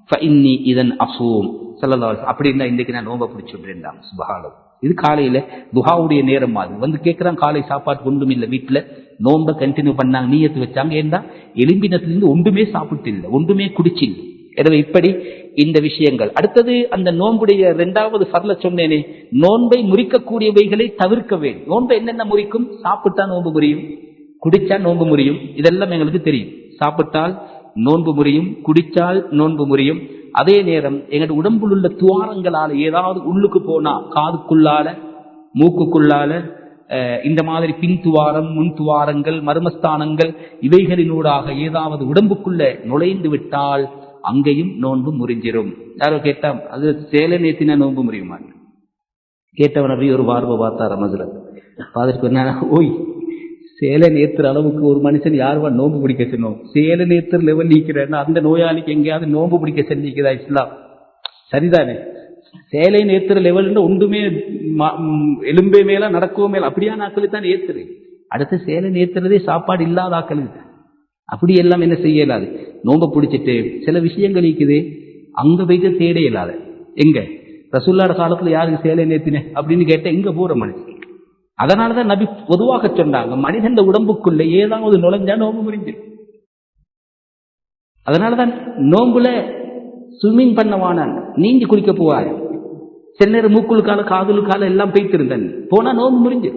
ஃபஇன்னி இதன் அசூம் ஸல்லல்லாஹு அலைஹி வஸல்லம். அப்படின்னா இன்றைக்கு நான் நோன்பை பிடிச்சி விடுறேன் சுபஹானல்லாஹ். இது காலையில துஹாவுடைய நேரம் அது கேட்கிறான். காலை சாப்பாட்டு ஒன்றும் இல்லை, வீட்டுல நோன்பை கண்டினியூ பண்ணாங்க, நீயத்து வச்சாங்க. ஏன்னா எலும்பினத்திலிருந்து ஒன்றுமே சாப்பிட்டு இல்லை, ஒன்றுமே குடிச்சில்லை. எனவே இப்படி இந்த விஷயங்கள். அடுத்தது அந்த நோன்புடைய 2வது ஃபர்ல சொன்னேனே, நோன்பை முறிக்கக்கூடியவைகளை தவிர்க்க வேண்டும். நோன்பை என்னென்ன முறிக்கும்? சாப்பிட்டா நோன்பு முறியும், குடிச்சா நோன்பு முறியும். இதெல்லாம் எங்களுக்கு தெரியும். சாப்பிட்டால் நோன்பு முறியும், குடிச்சால் நோன்பு முறியும். அதே நேரம் எங்களுடைய உடம்புல உள்ள துவாரங்களால ஏதாவது உள்ளுக்கு போனா, காதுக்குள்ளால, மூக்குக்குள்ளால, இந்த மாதிரி பின் துவாரம், முன் துவாரங்கள், மர்மஸ்தானங்கள், இவைகளினூடாக ஏதாவது உடம்புக்குள்ள நுழைந்து விட்டால் அங்கேயும் நோன்பு முறிஞ்சிரும். யாரோ கேட்டா அது சேலை நேத்தின நோன்பு முறியுமா கேட்டவன் அப்படி ஒரு பார்வை பார்த்தார் மதுரன். அதற்கு என்ன, ஓய் சேலை நேத்துற அளவுக்கு ஒரு மனுஷன் யாருவா நோன்பு பிடிக்க சொன்னோம்? சேலை நேத்துற லெவல் நீக்கிறேன்னா அந்த நோயாளிக்கு எங்கேயாவது நோன்பு பிடிக்க செஞ்சிக்குதா இஸ்லாம்? சரிதானே? சேலை நேத்துற லெவல் ஒன்றுமே எலும்பே மேல நடக்கவும் மேல அப்படியா நாக்கள் ஏத்துரு. அடுத்து சேலை நேத்துறதே சாப்பாடு இல்லாத ஆக்கள் அப்படி எல்லாம் என்ன செய்ய இயலாது. நோன்பை பிடிச்சிட்டு சில விஷயங்கள் இருக்குது அங்க போய்ட்டு தேட இயலாது. எங்க ரசூலுல்லாஹ் காலத்துல யாருக்கு சேலை நேத்தினே அப்படின்னு கேட்ட எங்க போற மனுஷன். அதனாலதான் நபி பொதுவாக சொன்னாங்க, மனிதன் உடம்புக்குள்ள ஏதாவது நுழைஞ்சா நோன்பு முறிஞ்சு. அதனாலதான் நோன்புல ஸ்விம்மிங் பண்ணவான நீந்தி குளிக்க போவார். சில நேரம் மூக்குளுக்கால காதலுக்கால எல்லாம் போயிட்டு இருந்தேன் போனா நோன்பு முறிஞ்சு.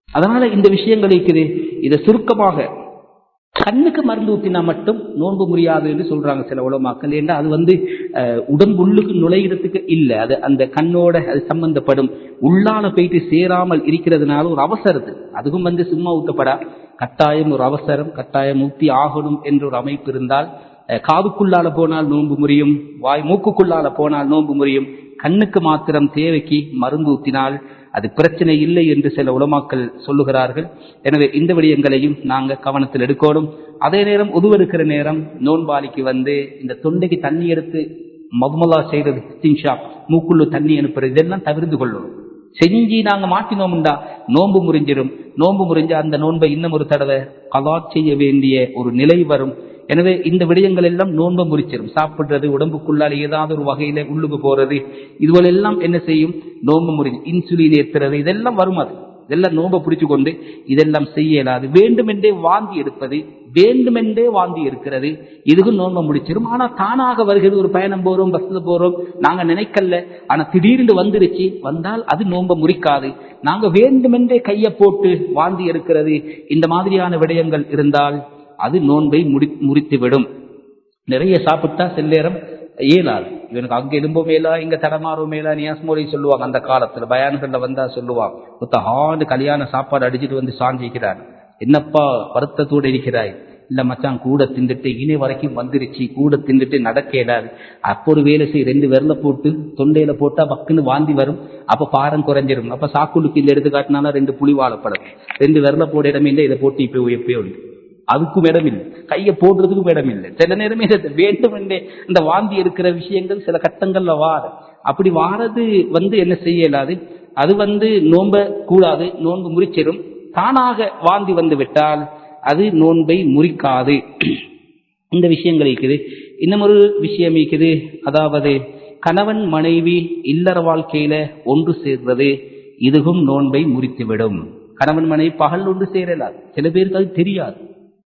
அதனால இந்த விஷயங்கள் இருக்குது. இதை சுருக்கமாக கண்ணுக்கு மருந்து ஊத்தினா மட்டும் நோன்பு முடியாது என்று சொல்றாங்க சில உலமாக்கள். ஏன்னா அது உடம்பு உள்ளுக்கு நுழைகிறதுக்கு இல்லை, அது அந்த கண்ணோட அது சம்பந்தப்படும். உள்ளால போயிட்டு சேராமல் இருக்கிறதுனால ஒரு அவசரத்து அதுவும் சும்மா ஊத்தப்படா, கட்டாயம் ஒரு அவசரம், கட்டாயம் ஊத்தி ஆகணும் என்ற ஒரு அமைப்பு இருந்தால் காதுக்குள்ளால போனால் நோன்பு முறியும், மூக்குக்குள்ளால போனால் நோன்பு முறியும். கண்ணுக்கு மாத்திரம் தேவைக்கு மருந்து ஊத்தினால் அது பிரச்சனை இல்லை என்று சில உலமாக்கள் சொல்லுகிறார்கள். எனவே இந்த விடயங்களையும் நாங்கள் கவனத்தில் எடுக்கணும். அதே நேரம் உதுவெடுக்கிற நேரம் நோன்பாளிக்கு இந்த தொண்டைக்கு தண்ணி எடுத்து மதுமலா செய்யறது, இஸ்தின்ஷா மூக்குள்ள தண்ணி அனுப்புறது, இதெல்லாம் தவிர்த்து கொள்ளணும். செஞ்சு நாங்க மாட்டினோம்டா நோன்பு முறிஞ்சிடும். நோன்பு முறிஞ்ச அந்த நோன்பை இன்னும் ஒரு தடவை கலா செய்ய வேண்டிய ஒரு நிலை வரும். எனவே இந்த விடயங்கள் எல்லாம் நோன்பை முறிச்சிடும். சாப்பிடுறது, உடம்புக்குள்ளால ஏதாவது ஒரு வகையில உள்ளுக்கு போறது, இதுவெல்லாம் என்ன செய்யும்? நோன்பு முறிஞ்சு. இன்சுலின் ஏற்றுறது, இதெல்லாம் வரும். அது இதெல்லாம் நோம்ப பிடிச்சு கொண்டு இதெல்லாம் செய்ய இயலாது. வேண்டுமென்றே வாந்தி எடுப்பது, வேண்டுமென்றே வாந்தி இருக்கிறது, இதுக்கும் நோம்ப முடிச்சிடும். ஆனா தானாக வருகிறது. ஒரு பயணம் போறோம், பஸ்ல போறோம், நாங்க நினைக்கல, ஆனா திடீர்னு வந்துருச்சு, வந்தால் அது நோம்ப முறிக்காது. நாங்க வேண்டுமென்றே கையை போட்டு வாந்தி எடுக்கிறது, இந்த மாதிரியான விடயங்கள் இருந்தால் அது நோன்பை முறித்துவிடும். நிறைய சாப்பிட்டா சில நேரம் இயலாது. இவனுக்கு அங்க எலும்போ மேலா, இங்க தடமாறும் மேலா, நியாஸ்மோலி சொல்லுவாங்க. அந்த காலத்துல பயான்கள்ல வந்தா சொல்லுவாங்க, ஒத்த கல்யாண சாப்பாடு அடிச்சுட்டு வந்து சாஞ்சிக்கிறான், என்னப்பா வருத்தத்தோடு இருக்கிறாய்? இல்ல மச்சான், கூட தின்னுட்டு இனி வரைக்கும் வந்துருச்சு, கூட தின்னுட்டு நடக்க இயலாது. அப்போ ஒரு வேலை செய், 2 விரல போட்டு தொண்டையில போட்டா பக்குன்னு வாந்தி வரும், அப்ப பாரம் குறைஞ்சிரும். அப்ப சாக்குடுக்கு இல்ல எடுத்து காட்டினால 2 புளி வாழைப்பழம், 2 விரல போட இடமே இல்லை, இதை போட்டு இப்ப எப்பயோ உண்டு, அதுக்கும் இடம் இல்லை, கையை போடுறதுக்கும் இடம் இல்லை. சில நேரமே வேண்டும் என்றே இந்த வாந்தி இருக்கிற விஷயங்கள் சில கட்டங்கள்ல அப்படி வாரது என்ன செய்ய இயலாது, அது நோம்ப கூடாது, நோன்பு முறிச்சிடும். தானாக வாந்தி வந்து விட்டால் அது நோன்பை முறிக்காது. இந்த விஷயங்கள் இருக்குது. இன்னும் ஒரு விஷயம் இருக்குது, அதாவது கணவன் மனைவி இல்லற வாழ்க்கையில ஒன்று சேர்றது, இதுவும் நோன்பை முறித்துவிடும். கணவன் மனைவி பகல் ஒன்று சேரலாது, சில பேருக்கு அது தெரியாது.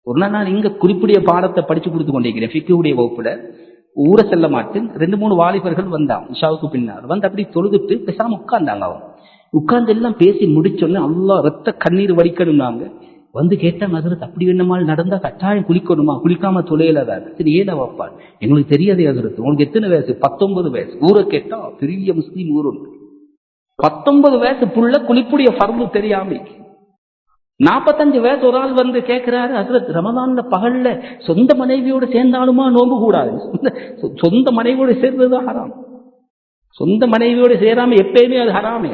ஒரு நாள் நான் இங்க குறிப்பிடைய பாடத்தை படிச்சு கொடுத்து கொண்டிருக்கிறேன், ஃபிக்ஹுடைய வகுப்புல. ஊரை செல்ல மாட்டேன், 2-3 வாலிபர்கள் வந்தான் இஷாவுக்கு பின்னால் வந்து, அப்படி தொழுதுட்டு பேசாம உட்கார்ந்தாங்க. அவங்க உட்கார்ந்து எல்லாம் பேசி முடிச்சோன்னு அல்லாஹ் ரத்த கண்ணீர் வடிக்கணும்னாங்க. வந்து கேட்டாங்க, ஹஜ்ரத் அப்படி என்னமால் நடந்தா கட்டாயம் குளிக்கணுமா, குளிக்காம தொலையலாதான்? சரி ஏதா வாப்பா, எங்களுக்கு தெரியாதே ஹஜ்ரத், உங்களுக்கு எத்தனை வயசு? 19 வயசு. ஊரை கேட்டா பெரிய முஸ்லீம் ஊர் உண்டு, 19 வயசு புள்ள குளிப்புடைய ஃபர்து தெரியாம. 45 வயசு ஒரு ஆள் வந்து கேட்கிறாரு, ஹஜ்ரத் ரமதான்ல பகல்ல சொந்த மனைவியோடு சேர்ந்தாலுமா நோம்பு கூடாது? சொந்த மனைவியோடு சேர்ந்ததுதான் ஹராம், சொந்த மனைவியோடு சேராம எப்பயுமே அது ஹராமே.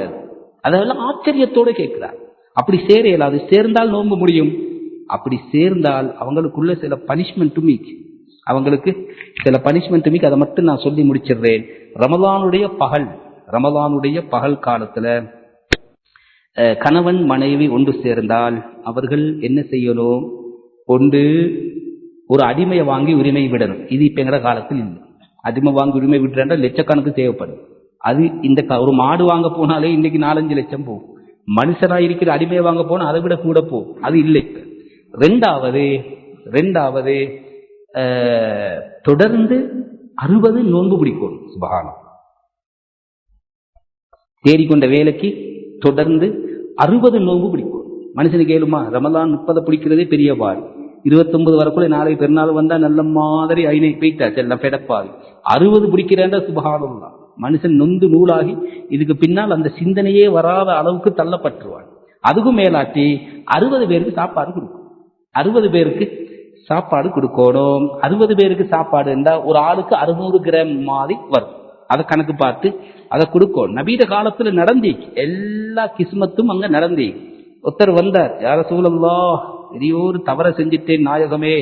அதெல்லாம் ஆச்சரியத்தோட கேட்கிறார். அப்படி சேர இயலாது, சேர்ந்தால் நோம்பு முடியும். அப்படி சேர்ந்தால் அவங்களுக்குள்ள சில பனிஷ்மெண்ட்டும் அவங்களுக்கு சில பனிஷ்மெண்ட்டும், அதை மட்டும் நான் சொல்லி முடிச்சிடுறேன். ரமலானுடைய பகல் காலத்துல கணவன் மனைவி ஒன்று சேர்ந்தால் அவர்கள் என்ன செய்யணும்? ஒன்று, ஒரு அடிமையை வாங்கி உரிமை விடணும். இது இப்ப எங்கட காலத்தில் இல்லை. அடிமை வாங்கி உரிமை விடுறா லட்சக்கணக்கு தேவைப்படும். அது இந்த ஒரு மாடு வாங்க போனாலே இன்னைக்கு 4-5 லட்சம் போகும். மனுஷனா இருக்கிற அடிமையை வாங்க போனா அதை விட கூட போகும். அது இல்லை. ரெண்டாவது தொடர்ந்து 60 நோன்பு பிடிக்கணும். சுபஹானல்லாஹ், தேடிக்கொண்ட வேலைக்கு தொடர்ந்து 60 நோன்பு பிடிக்கும். மனுஷனுக்கு ஏழுமா? ரமலான் 30 பிடிக்கிறதே பெரிய பாய், 29 வரக்குள்ள நாளைக்கு பெருநாள் வந்தா நல்ல மாதிரி ஐனை போயிட்டாச்சு, எல்லாம் பெடப்பாது. 60 பிடிக்கிறேன் சுபஹானல்லாஹ். மனுஷன் நொந்து நூலாகி இதுக்கு பின்னால் அந்த சிந்தனையே வராத அளவுக்கு தள்ளப்பட்டுருவான். அதுக்கும் மேலாட்டி 60 பேருக்கு சாப்பாடு கொடுக்கும். 60 பேருக்கு சாப்பாடு கொடுக்கணும். 60 பேருக்கு சாப்பாடு இருந்தா ஒரு ஆளுக்கு 600 கிராம் மாதிரி வரும். அதை கணக்கு பார்த்து அதை கொடுக்கணும். நபீத காலத்துல நடந்தி எல்லா கிஸ்மத்தும் அங்க நடந்தி. ஒருத்தர் வந்தார், யார ரசூலல்லாஹ், பெரியோரு தவற செஞ்சிட்டேன் நாயகமே,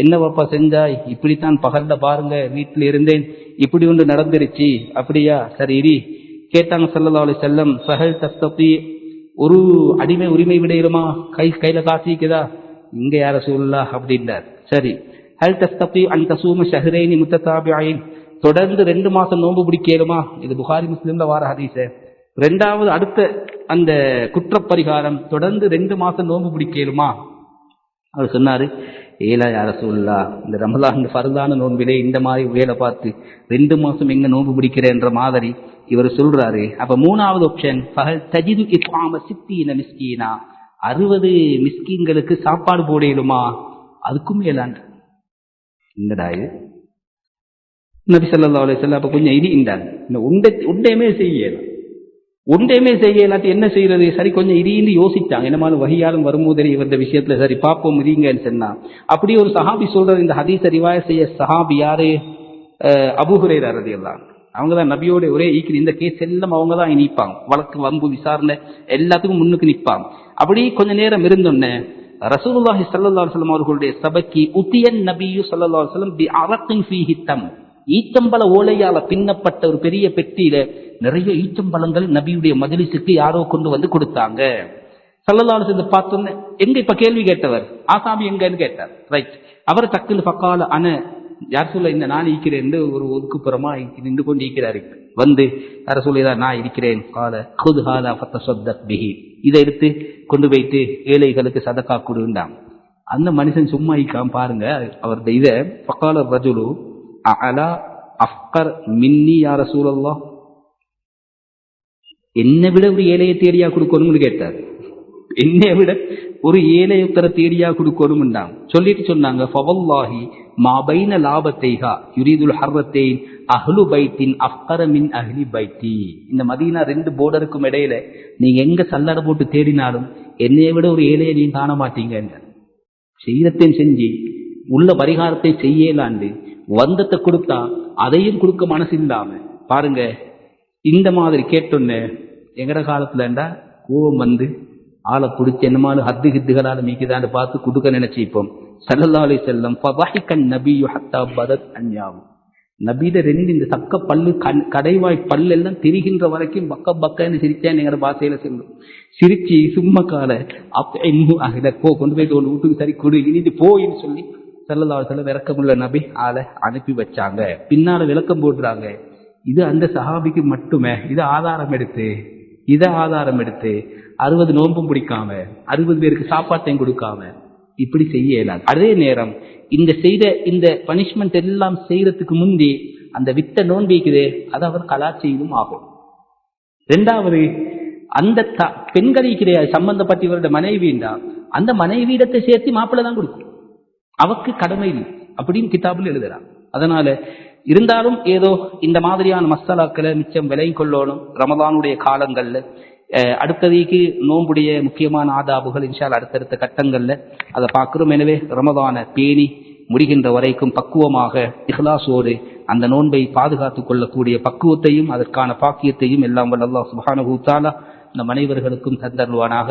என்ன பாப்பா செஞ்சாய்? இப்படித்தான் பகல்ல பாருங்க வீட்டில் இருந்தேன், இப்படி ஒன்று நடந்துருச்சு. அப்படியா, சரி இரி. கேட்டாங்க ஸல்லல்லாஹு அலைஹி வஸல்லம், ஃபஹல் தஸ்ததி, ஒரு அடிமை உரிமை விடையுமா? கையில காசிக்குதா? இங்க யார ரசூலுல்லாஹ் அப்படின்னார். சரி, ஹல் தஸ்ததி அன் தஸூம ஷஹ்ரைனி முத்ததாபிஐன், தொடர்ந்து 2 மாசம் நோன்பு பிடிக்கலுமா? இது புகாரி முஸ்லிம்ல வார ஹதீஸ். ரெண்டாவது அடுத்த அந்த குற்றப்பரிகாரம், தொடர்ந்து 2 மாசம் நோன்பு பிடிக்கலுமா? அவர் சொன்னாரு, ஏலா யார ரசூலுல்லாஹ், இந்த ரமலான் ஃபர்தான நோன்பிலே இந்த மாதிரி வேலை பார்த்து 2 மாசம் எங்க நோன்பு பிடிக்கிறேன்ற மாதிரி இவர் சொல்றாரு. அப்ப 3வது ஆப்ஷன், ஃபஹல் தஜிது இத்ஆம 60 மிஸ்கீனா, 60 மிஸ்கீன்களுக்கு சாப்பாடு போடலுமா? அதுக்கும் மேலாண்டு என்னடா இது? நபி ஸல்லல்லாஹு அலைஹி வஸல்லம் அப்ப கொஞ்சம் இடிந்தாங்க. ஒன்றையுமே செய்யலாட்டி என்ன செய்யறது? சரி கொஞ்சம் இடிந்து யோசிச்சாங்க. என்னமாலும் வஹியாலும் வரும்போதே இவருடைய விஷயத்துல சரி பாப்போம் இருங்கன்னு சொன்னா, அப்படியே ஒரு சஹாபி சொல்றது. இந்த ஹதீஸை ரிவாயத் செய்ய சஹாபி யாரு? அபூ ஹுரைரா ரலியல்லாஹு அன்ஹு. அவங்கதான் நபியோட ஒரே ஈக்கிரி. இந்த கேஸ் எல்லாம் அவங்க தான் நிற்பாங்க, வழக்கு வம்பு விசாரணை எல்லாத்துக்கும் முன்னுக்கு நிற்பாங்க. அப்படி கொஞ்ச நேரம் இருந்தோன்னே ரசூலுல்லாஹி ஸல்லல்லாஹு அலைஹி வஸல்லம் அவர்களுடைய சபைக்கு உத்தியன் நபியு ஸல்லல்லாஹு அலைஹி வஸல்லம் பி அரக்கின் ஃபீஹி தம், ஈச்சம்பழ ஓலையால பின்னப்பட்ட ஒரு பெரிய பெட்டியில நிறைய ஈச்சம்பழங்கள் நபியுடைய மஜ்லிஸுக்கு யாரோ கொண்டு வந்து கொடுத்தாங்க. ஸல்லல்லாஹு அலைஹி வஸல்லம் பார்த்தோன்னே, எங்க இப்ப கேள்வி கேட்டவர் ஆசாமி எங்கன்னு கேட்டார். ரைட், அவர் டக்குன்னு ஃபக்கால அன யார் சொல்ல இந்த நான் இருக்கிறேன் ஒரு ஒதுக்குப்புறமா நின்று கொண்டு இருக்கிறாரு. வந்து யார சொல்லிதான் நான் இருக்கிறேன், இதை எடுத்து கொண்டு போயிட்டு ஏழைகளுக்கு சதக்கா கொடுண்டாம். அந்த மனுஷன் சும்மா இருக்காம பாருங்க. அவருடைய இத ஃபகால ரஜுலு அலா அஃப்கர் மின்னி யா ரசூலல்லாஹ், என்னை விட ஒரு ஏழையை தேடியா கொடுக்கணும்னு கேட்டார். என்னை விட ஒரு ஏழையத்தர தேடியா கொடுக்கணும்ண்டாம். சொல்லிட்டு சொன்னாங்க, ஃபவல்லாஹி மா பைன லாபத்தைஹா யுரீதுல் ஹர்ரத்தைன் அஹ்லு பைத்தின் அஃப்கர மின் அஹ்லி பைத்தி. இந்த மதீனா 2 போர்டருக்கும் இடையில நீங்க எங்க சல்லடை போட்டு தேடினாலும் என்னைய விட ஒரு ஏழையை நீங்க காண மாட்டீங்க. செய்யத்தையும் செஞ்சு உள்ள பரிகாரத்தை செய்யலாண்டு வந்தத்தை கொடுத்தா அதையும் கொடுக்க மனசு இல்லாம பாருங்க. இந்த மாதிரி கேட்டோன்னு எங்கட காலத்துலண்டா கோவம் வந்து ஆளை பிடிச்சி என்னமாலும் ஹத்து ஹித்துகளால மீக்குதான்னு பார்த்து கொடுக்க நினைச்சிப்போம். ஸல்லல்லாஹு அலைஹி வஸல்லம் ஃபதஹிகன் நபியு ஹத்தா பதத் அன்யாவு, நபியில 2 இந்த சக்க பல்லு கடைவாய் பல்லு எல்லாம் திரிகின்ற வரைக்கும் பக்கன்னு சிரிச்சேன் எங்கட பாசையில சொல்லும். சிரிச்சு சும்மா கால அகில கொண்டு போய் வீட்டுக்கு சரி கொடு இனிது போயின்னு சொல்லி ஸல்லல்லாஹு அலைஹி வஸல்லம் விளக்கமுள்ள நபி ஆளை அனுப்பி வச்சாங்க. பின்னால விளக்கம் போடுறாங்க, இது அந்த சஹாபிக்கு மட்டுமே. இதை ஆதாரம் எடுத்து 60 நோன்பும் பிடிக்காம 60 பேருக்கு சாப்பாட்டையும் கொடுக்காம இப்படி செய்ய இயலாது. அதே நேரம் இந்த செய்த இந்த பனிஷ்மெண்ட் எல்லாம் செய்யறதுக்கு முந்தி அந்த வித்த நோன்பிக்குதே அது அவர் கலாச்செய்தும் ஆகும். 2வது அந்த பெண்களுக்கு சம்பந்தப்பட்டவருடைய மனைவிண்டா அந்த மனைவியிடத்தை சேர்த்து மாப்பிள்ளை தான் கொடுக்கும், அவருக்கு கடமை இல்லை அப்படின்னு கிதாபில் எழுதுறாங்க. அதனால இருந்தாலும் ஏதோ இந்த மாதிரியான மசாலாக்களை மிச்சம் விலை கொள்ளணும் ரமதானுடைய காலங்கள்ல. அடுத்ததுக்கு நோம்புடைய முக்கியமான ஆதாபுகள் இன்ஷால் அடுத்தடுத்த கட்டங்கள்ல அதை பார்க்கிறோம். எனவே ரமதானை பேணி முடிகின்ற வரைக்கும் பக்குவமாக இஹ்லாஸோடு அந்த நோன்பை பாதுகாத்துக் கொள்ளக்கூடிய பக்குவத்தையும் அதற்கான பாக்கியத்தையும் எல்லாம் வல்ல அல்லாஹ் சுப்ஹானஹு வ தஆலா நம் அனைவர்களுக்கும் தந்தருள்வானாக.